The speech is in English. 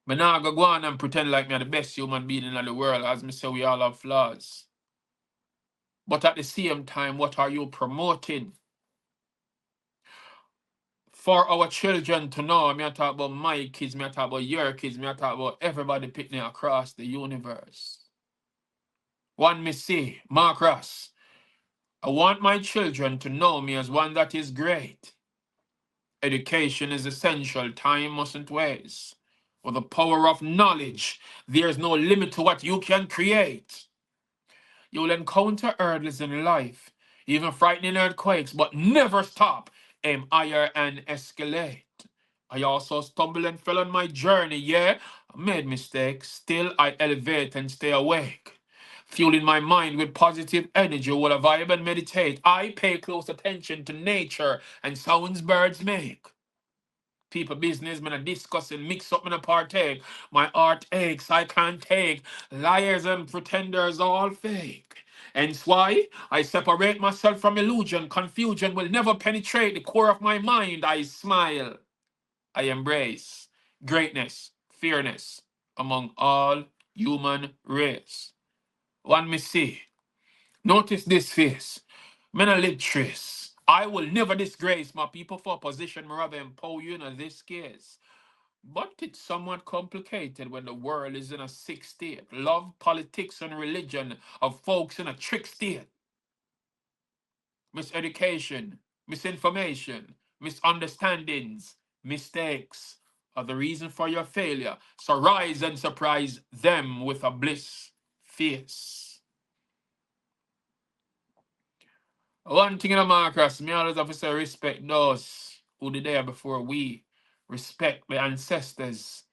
Me nah go on and pretend like me are the best human being in the world, as me say we all have flaws. But at the same time, what are you promoting? For our children to know, me I talk about my kids, me I talk about your kids, me I talk about everybody picnic across the universe. One me say, Mark Ross, I want my children to know me as one that is great. Education is essential, time mustn't waste. With the power of knowledge, there's no limit to what you can create. You'll encounter hurdles in life, even frightening earthquakes, but never stop. Aim higher and escalate. I also stumbled and fell on my journey, yeah. I made mistakes, still I elevate and stay awake. Fueling my mind with positive energy while I vibe and meditate. I pay close attention to nature and sounds birds make. People business, man, I discuss and mix up, man, I partake. My heart aches, I can't take. Liars and pretenders all fake. Hence why I separate myself from illusion. Confusion will never penetrate the core of my mind. I smile. I embrace greatness, fairness among all human race. One me see. Notice this face. Men a live trace. I will never disgrace my people for a position, rather empower you in this case. But it's somewhat complicated when the world is in a sick state. Love, politics, and religion of folks in a trick state. Miseducation, misinformation, misunderstandings, mistakes are the reason for your failure. So rise and surprise them with a bliss face. One thing in the Marcus, me always have to say respect those who did there before we. Respect the ancestors